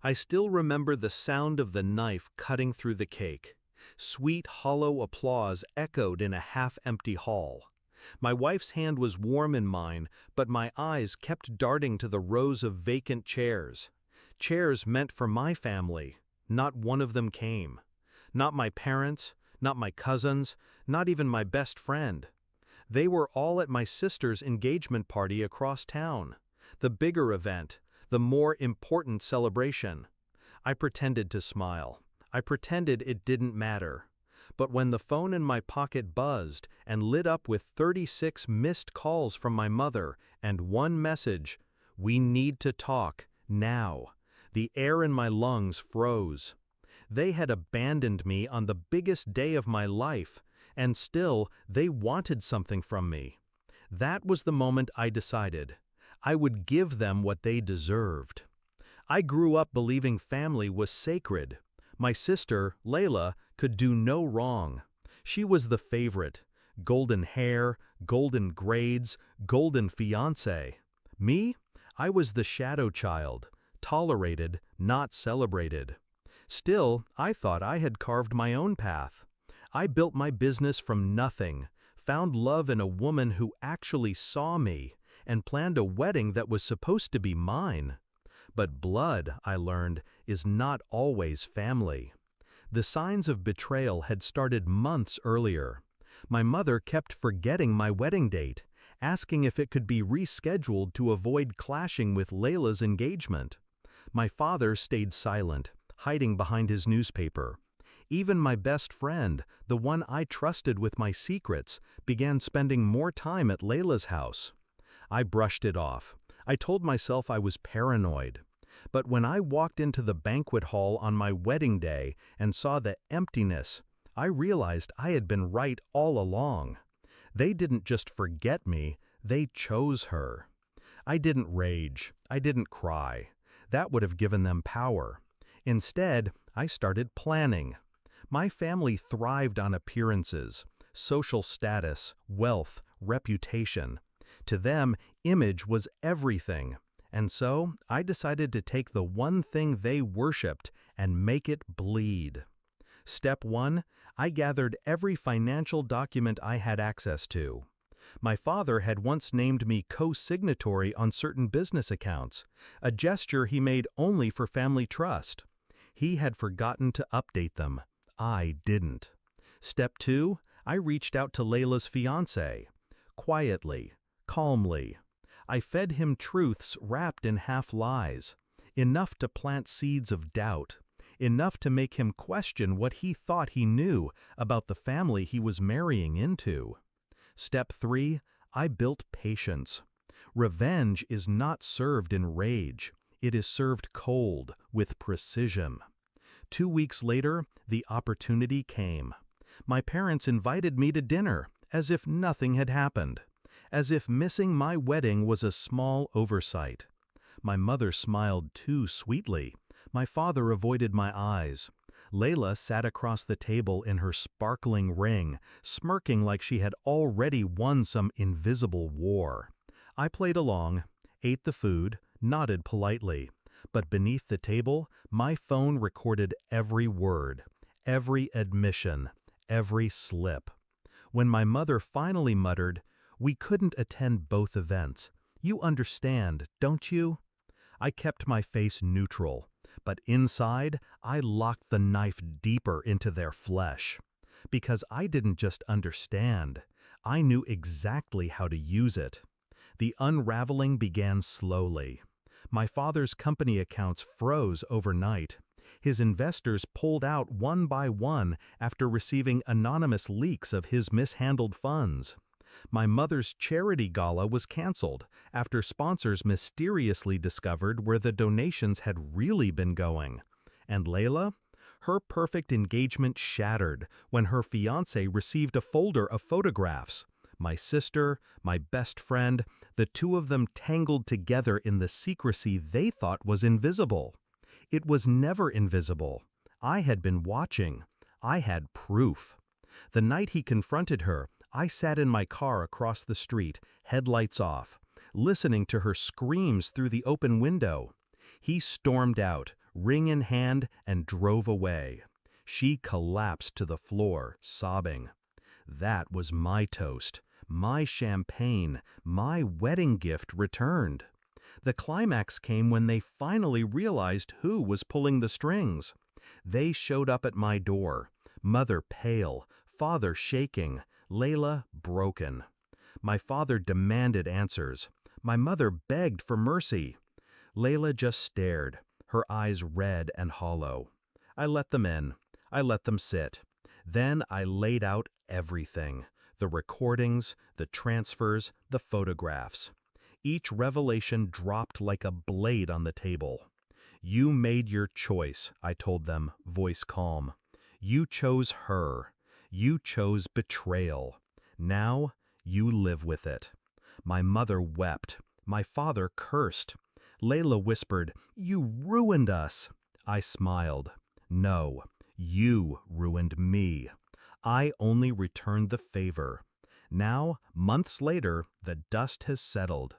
I still remember the sound of the knife cutting through the cake. Sweet, hollow applause echoed in a half-empty hall. My wife's hand was warm in mine, but my eyes kept darting to the rows of vacant chairs. Chairs meant for my family. Not one of them came. Not my parents, not my cousins, not even my best friend. They were all at my sister's engagement party across town. The bigger event, the more important celebration. I pretended to smile. I pretended it didn't matter. But when the phone in my pocket buzzed and lit up with 36 missed calls from my mother and one message, "We need to talk, now," the air in my lungs froze. They had abandoned me on the biggest day of my life, and still they wanted something from me. That was the moment I decided. I would give them what they deserved. I grew up believing family was sacred. My sister, Layla, could do no wrong. She was the favorite. Golden hair, golden grades, golden fiancé. Me? I was the shadow child. Tolerated, not celebrated. Still, I thought I had carved my own path. I built my business from nothing, found love in a woman who actually saw me, and planned a wedding that was supposed to be mine. But blood, I learned, is not always family. The signs of betrayal had started months earlier. My mother kept forgetting my wedding date, asking if it could be rescheduled to avoid clashing with Layla's engagement. My father stayed silent, hiding behind his newspaper. Even my best friend, the one I trusted with my secrets, began spending more time at Layla's house. I brushed it off. I told myself I was paranoid. But when I walked into the banquet hall on my wedding day and saw the emptiness, I realized I had been right all along. They didn't just forget me, they chose her. I didn't rage. I didn't cry. That would have given them power. Instead, I started planning. My family thrived on appearances, social status, wealth, reputation. To them, image was everything. And so, I decided to take the one thing they worshipped and make it bleed. Step 1, I gathered every financial document I had access to. My father had once named me co-signatory on certain business accounts, a gesture he made only for family trust. He had forgotten to update them. I didn't. Step 2, I reached out to Layla's fiancé. Quietly, calmly. I fed him truths wrapped in half-lies, enough to plant seeds of doubt, enough to make him question what he thought he knew about the family he was marrying into. Step 3, I built patience. Revenge is not served in rage. It is served cold, with precision. 2 weeks later, the opportunity came. My parents invited me to dinner, as if nothing had happened. As if missing my wedding was a small oversight. My mother smiled too sweetly. My father avoided my eyes. Layla sat across the table in her sparkling ring, smirking like she had already won some invisible war. I played along, ate the food, nodded politely. But beneath the table, my phone recorded every word, every admission, every slip. When my mother finally muttered, "We couldn't attend both events. You understand, don't you?" I kept my face neutral, but inside, I locked the knife deeper into their flesh. Because I didn't just understand, I knew exactly how to use it. The unraveling began slowly. My father's company accounts froze overnight. His investors pulled out one by one after receiving anonymous leaks of his mishandled funds. My mother's charity gala was canceled after sponsors mysteriously discovered where the donations had really been going. And Layla? Her perfect engagement shattered when her fiancé received a folder of photographs. My sister, my best friend, the two of them tangled together in the secrecy they thought was invisible. It was never invisible. I had been watching. I had proof. The night he confronted her, I sat in my car across the street, headlights off, listening to her screams through the open window. He stormed out, ring in hand, and drove away. She collapsed to the floor, sobbing. That was my toast, my champagne, my wedding gift returned. The climax came when they finally realized who was pulling the strings. They showed up at my door, mother pale, father shaking, Layla broken. My father demanded answers. My mother begged for mercy. Layla just stared, her eyes red and hollow. I let them in. I let them sit. Then I laid out everything. The recordings, the transfers, the photographs. Each revelation dropped like a blade on the table. You made your choice, I told them, voice calm. You chose her. You chose betrayal. Now you live with it. My mother wept. My father cursed. Layla whispered, "You ruined us." I smiled. No, you ruined me. I only returned the favor. Now, months later, the dust has settled.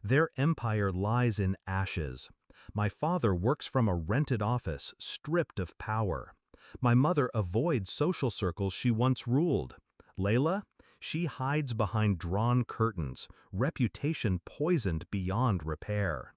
Their empire lies in ashes. My father works from a rented office, stripped of power. My mother avoids social circles she once ruled. Layla? She hides behind drawn curtains, reputation poisoned beyond repair.